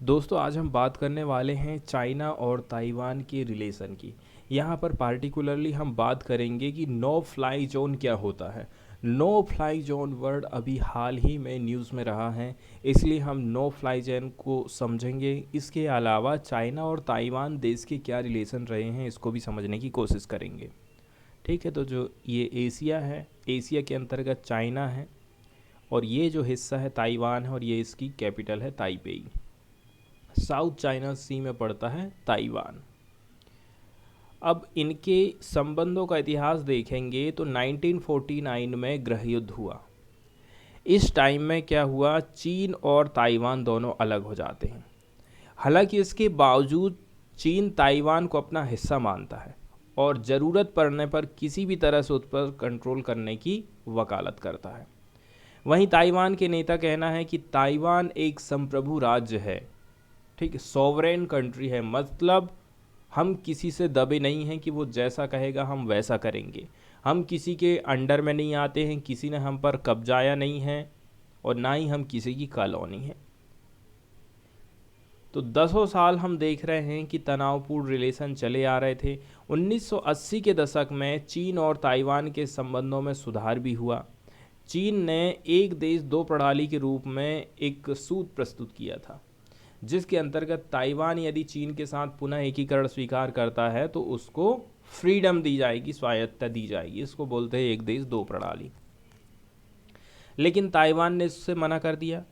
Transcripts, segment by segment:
दोस्तों आज हम बात करने वाले हैं चाइना और ताइवान के रिलेशन की। यहाँ पर पार्टिकुलरली हम बात करेंगे कि नो फ्लाई जोन क्या होता है। नो फ्लाई जोन वर्ड अभी हाल ही में न्यूज़ में रहा है, इसलिए हम नो फ्लाई जोन को समझेंगे। इसके अलावा चाइना और ताइवान देश के क्या रिलेशन रहे हैं इसको भी समझने की कोशिश करेंगे। ठीक है, तो जो ये एशिया है, एशिया के अंतर्गत चाइना है और ये जो हिस्सा है ताइवान है और ये इसकी कैपिटल है ताइपेई। साउथ चाइना सी में पड़ता है ताइवान। अब इनके संबंधों का इतिहास देखेंगे तो 1949 में गृह युद्ध हुआ। इस टाइम में क्या हुआ, चीन और ताइवान दोनों अलग हो जाते हैं। हालांकि इसके बावजूद चीन ताइवान को अपना हिस्सा मानता है और ज़रूरत पड़ने पर किसी भी तरह से उस पर कंट्रोल करने की वकालत करता है। वहीं ताइवान के नेता कहना है कि ताइवान एक संप्रभु राज्य है, ठीक है, सॉवरेन कंट्री है, मतलब हम किसी से दबे नहीं हैं कि वो जैसा कहेगा हम वैसा करेंगे। हम किसी के अंडर में नहीं आते हैं, किसी ने हम पर कब्जाया नहीं है और ना ही हम किसी की कॉलोनी है। तो दसों साल हम देख रहे हैं कि तनावपूर्ण रिलेशन चले आ रहे थे। 1980 के दशक में चीन और ताइवान के संबंधों में सुधार भी हुआ। चीन ने एक देश दो प्रणाली के रूप में एक सूत्र प्रस्तुत किया था, जिसके अंतर्गत ताइवान यदि चीन के साथ पुनः एकीकरण स्वीकार करता है तो उसको फ्रीडम दी जाएगी, स्वायत्तता दी जाएगी। इसको बोलते हैं एक देश दो प्रणाली। लेकिन ताइवान ने इससे मना कर दिया।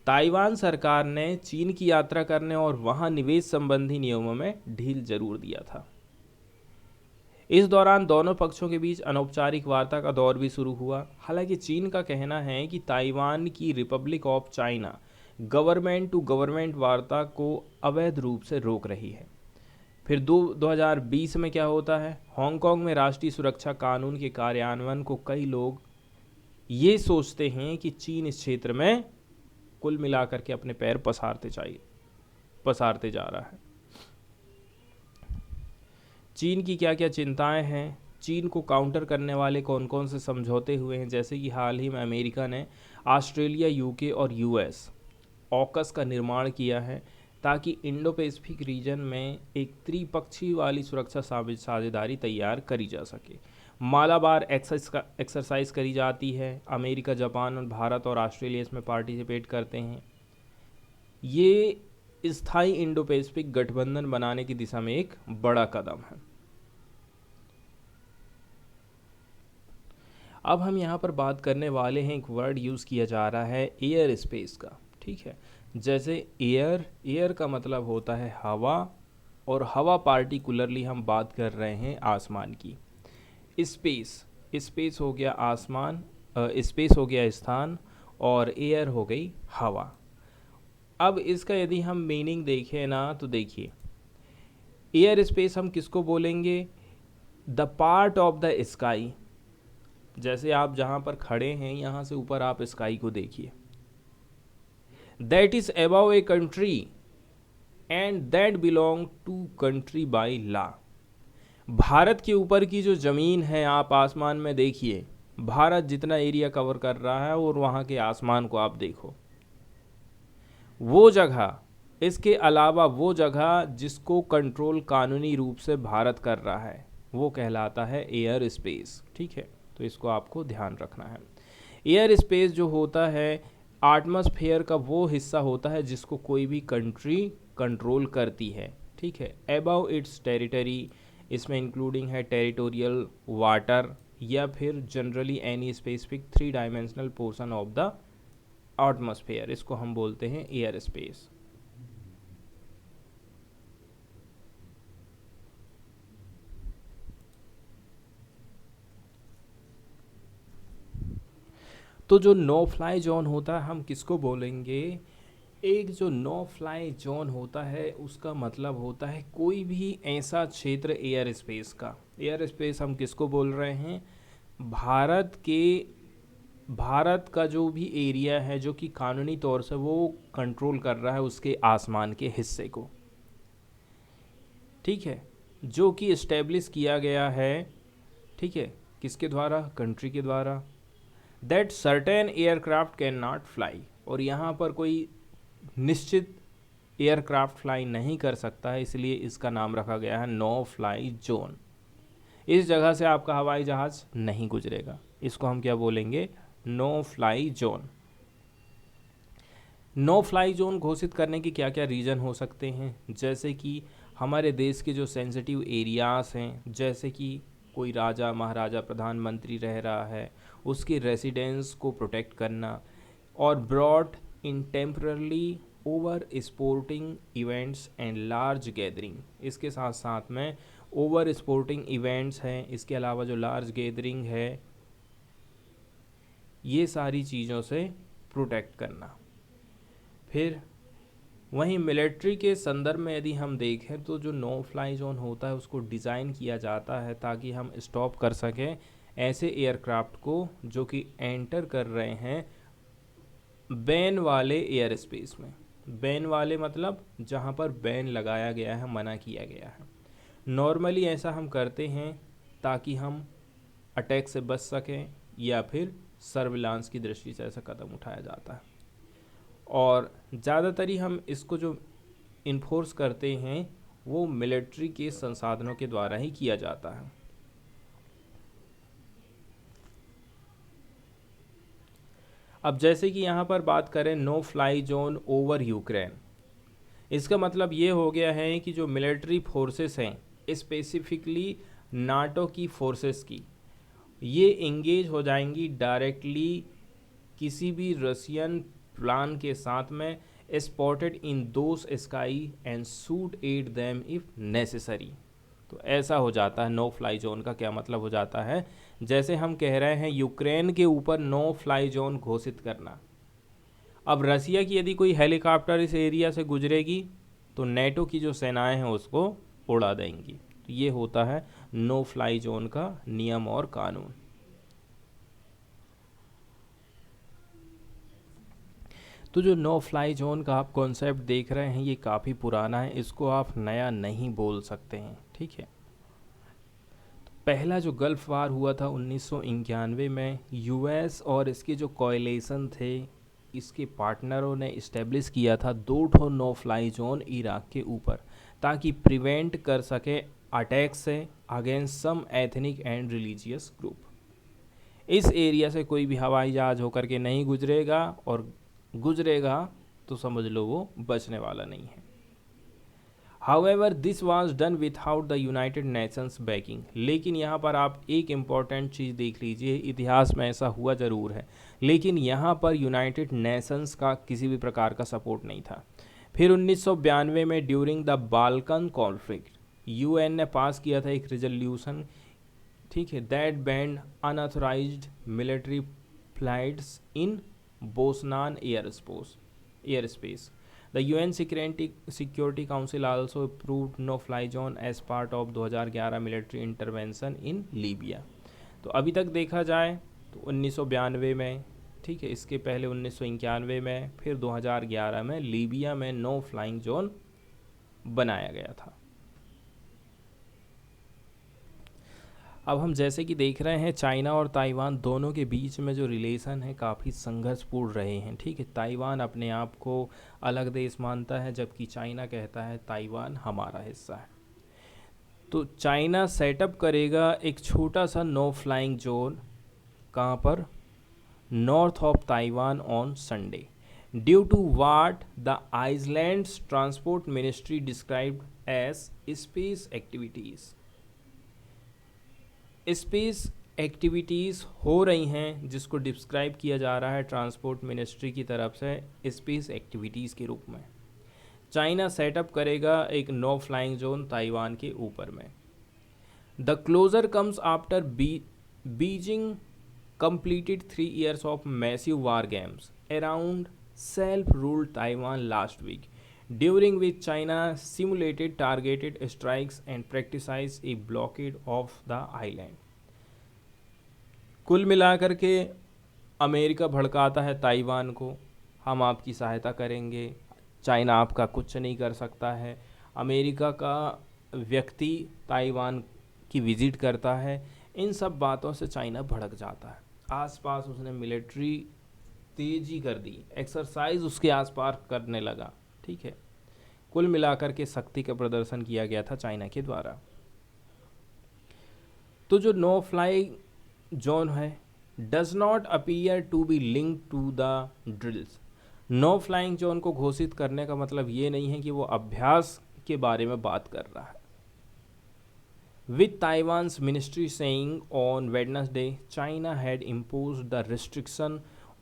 ताइवान सरकार ने चीन की यात्रा करने और वहां निवेश संबंधी नियमों में ढील जरूर दिया था। इस दौरान दोनों पक्षों के बीच अनौपचारिक वार्ता का दौर भी शुरू हुआ। हालांकि चीन का कहना है कि ताइवान की republic of China government to government वार्ता को अवैध रूप से रोक रही है। फिर 2020 में क्या होता है, हांगकांग में राष्ट्रीय सुरक्षा कानून के कार्यान्वयन को कई लोग ये सोचते हैं कि चीन इस क्षेत्र में कुल मिलाकर के अपने पैर पसारते जा रहा है। चीन की क्या क्या चिंताएं हैं, चीन को काउंटर करने वाले कौन कौन से समझौते हुए हैं, जैसे कि हाल ही में अमेरिका ने ऑस्ट्रेलिया, यूके और यूएस ऑकस का निर्माण किया है ताकि इंडो पैसिफिक रीजन में एक त्रिपक्षीय वाली सुरक्षा साझेदारी तैयार करी जा सके। मालाबार एक्सरसाइज करी जाती है। अमेरिका, जापान और भारत और ऑस्ट्रेलिया इसमें पार्टिसिपेट करते हैं। ये स्थायी इंडो पैसिफिक गठबंधन बनाने की दिशा में एक बड़ा कदम है। अब हम यहाँ पर बात करने वाले हैं, एक वर्ड यूज़ किया जा रहा है एयर स्पेस का। ठीक है, जैसे एयर का मतलब होता है हवा, और हवा पार्टिकुलरली हम बात कर रहे हैं आसमान की। स्पेस हो गया आसमान, स्पेस हो गया स्थान, और एयर हो गई हवा। अब इसका यदि हम मीनिंग देखें ना तो देखिए, एयर स्पेस हम किसको बोलेंगे, the part of the sky. जैसे आप जहाँ पर खड़े हैं यहाँ से ऊपर आप स्काई को देखिए, that is above a country and that belong to country by law. Bharat के ऊपर की जो ज़मीन है आप आसमान में देखिए, भारत जितना एरिया कवर कर रहा है और वहाँ के आसमान को आप देखो, वो जगह, इसके अलावा वो जगह जिसको कंट्रोल कानूनी रूप से भारत कर रहा है वो कहलाता है एयर स्पेस। ठीक है, तो इसको आपको ध्यान रखना है। एयर स्पेस जो होता है एटमॉस्फेयर का वो हिस्सा होता है जिसको कोई भी कंट्री कंट्रोल करती है। ठीक है, अबव इट्स टेरिटरी, इसमें इंक्लूडिंग है टेरिटोरियल वाटर या फिर generally any specific 3 dimensional portion of the atmosphere, इसको हम बोलते हैं एयर स्पेस। तो जो नो फ्लाई जोन होता है हम किसको बोलेंगे, एक जो नो फ्लाई जोन होता है उसका मतलब होता है कोई भी ऐसा क्षेत्र एयर स्पेस का। एयर स्पेस हम किसको बोल रहे हैं, भारत का जो भी एरिया है जो कि कानूनी तौर से वो कंट्रोल कर रहा है उसके आसमान के हिस्से को। ठीक है, जो कि इस्टेब्लिश किया गया है, ठीक है, किसके द्वारा, कंट्री के द्वारा। That certain aircraft can not fly, और यहाँ पर कोई निश्चित एयरक्राफ्ट फ्लाई नहीं कर सकता है, इसलिए इसका नाम रखा गया है नो फ्लाई जोन। इस जगह से आपका हवाई जहाज़ नहीं गुजरेगा, इसको हम क्या बोलेंगे, no fly zone. No fly zone घोषित करने के क्या क्या रीज़न हो सकते हैं, जैसे कि हमारे देश के जो सेंसिटिव एरियाज़ हैं, जैसे कि कोई राजा महाराजा प्रधानमंत्री रह रहा है, उसके रेसिडेंस को प्रोटेक्ट करना, और broad in temporarily over sporting events and large gathering. इसके साथ साथ में ओवर स्पोर्टिंग इवेंट्स हैं, इसके अलावा जो लार्ज गैदरिंग है, ये सारी चीज़ों से प्रोटेक्ट करना। फिर वहीं मिलिट्री के संदर्भ में यदि हम देखें तो जो नो फ्लाई जोन होता है उसको डिज़ाइन किया जाता है ताकि हम स्टॉप कर सकें ऐसे एयरक्राफ्ट को जो कि एंटर कर रहे हैं बैन वाले एयर स्पेस में। बैन वाले मतलब जहां पर बैन लगाया गया है, मना किया गया है। नॉर्मली ऐसा हम करते हैं ताकि हम अटैक से बच सकें या फिर सर्विलांस की दृष्टि से ऐसा कदम उठाया जाता है, और ज़्यादातर ही हम इसको जो इन्फोर्स करते हैं वो मिलिट्री के संसाधनों के द्वारा ही किया जाता है। अब जैसे कि यहाँ पर बात करें no fly zone over Ukraine, इसका मतलब ये हो गया है कि जो मिलिट्री फोर्सेस हैं, स्पेसिफिकली नाटो की फोर्सेस की, ये इंगेज हो जाएंगी डायरेक्टली किसी भी रशियन प्लान के साथ में, spotted in those sky and shoot at them if necessary. तो ऐसा हो जाता है। नो फ्लाई जोन का क्या मतलब हो जाता है, जैसे हम कह रहे हैं यूक्रेन के ऊपर नो फ्लाई जोन घोषित करना। अब रसिया की यदि कोई हेलीकॉप्टर इस एरिया से गुजरेगी तो नेटो की जो सेनाएं हैं उसको उड़ा देंगी। तो ये होता है नो फ्लाई जोन का नियम और कानून। तो जो नो फ्लाई जोन का आप कॉन्सेप्ट देख रहे हैं ये काफ़ी पुराना है, इसको आप नया नहीं बोल सकते हैं, ठीक है। तो पहला जो गल्फ वार हुआ था 1991 में, यूएस और इसके जो कोएलिशन थे, इसके पार्टनरों ने इस्टेब्लिश किया था 2 नो फ्लाई जोन इराक के ऊपर, ताकि प्रिवेंट कर सके अटैक से against some ethnic and religious group. इस एरिया से कोई भी हवाई जहाज होकर के नहीं गुजरेगा, और गुजरेगा तो समझ लो वो बचने वाला नहीं है। However this was done without the United Nations banking. लेकिन यहाँ पर आप एक इम्पॉर्टेंट चीज़ देख लीजिए, इतिहास में ऐसा हुआ ज़रूर है, लेकिन यहाँ पर यूनाइटेड नेशंस का किसी भी प्रकार का सपोर्ट नहीं था। फिर 1992 में during the Balkan conflict UN ने पास किया था एक रिजोल्यूशन, ठीक है, that banned unauthorized military flights in Bosnian air space. The UN Security Council also approved no-fly zone as part of 2011 military intervention in Libya। तो अभी तक देखा जाए तो 1992 में, ठीक है, इसके पहले 1991 में, फिर 2011 में लीबिया में नो फ्लाइंग जोन बनाया गया था। अब हम जैसे कि देख रहे हैं चाइना और ताइवान दोनों के बीच में जो रिलेशन है काफ़ी संघर्षपूर्ण रहे हैं, ठीक है। ताइवान अपने आप को अलग देश मानता है, जबकि चाइना कहता है ताइवान हमारा हिस्सा है। तो चाइना सेटअप करेगा एक छोटा सा नो फ्लाइंग जोन, कहाँ पर, north of Taiwan on Sunday, due to what the island's transport ministry described as space activities. Space activities हो रही हैं जिसको डिस्क्राइब किया जा रहा है ट्रांसपोर्ट मिनिस्ट्री की तरफ से स्पेस एक्टिविटीज़ के रूप में। चाइना सेटअप करेगा एक नो फ्लाइंग जोन ताइवान के ऊपर में। The closure comes after Beijing completed 3 years of massive war games around self-ruled Taiwan last week, during which China simulated targeted strikes and practiced a blockade of the island। कुल मिलाकर के America भड़काता है Taiwan को, हम आपकी सहायता करेंगे, China आपका कुछ नहीं कर सकता है। अमेरिका का व्यक्ति ताइवान की विज़िट करता है, इन सब बातों से चाइना भड़क जाता है। आसपास उसने मिलिट्री तेजी कर दी, एक्सरसाइज उसके आसपास करने लगा, ठीक है। कुल मिलाकर के शक्ति का प्रदर्शन किया गया था चाइना के द्वारा। तो जो नो फ्लाई जोन है does not appear to be link to the drills. No flying zone को घोषित करने का मतलब ये नहीं है कि वो अभ्यास के बारे में बात कर रहा है। With Taiwan's ministry saying on Wednesday, China had imposed the restriction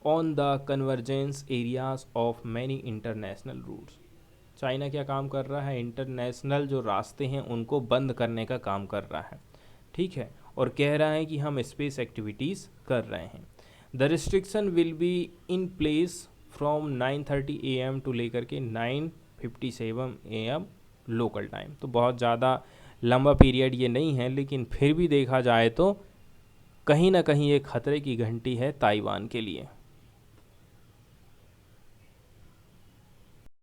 on the convergence areas of many international routes. China क्या काम कर रहा है, इंटरनेशनल जो रास्ते हैं उनको बंद करने का काम कर रहा है, ठीक है, और कह रहा है कि हम स्पेस एक्टिविटीज़ कर रहे हैं। The restriction will be in place from 9:30 AM to लेकर के 9:57 AM लोकल टाइम। तो बहुत ज़्यादा लंबा पीरियड ये नहीं है, लेकिन फिर भी देखा जाए तो कहीं ना कहीं एक खतरे की घंटी है ताइवान के लिए।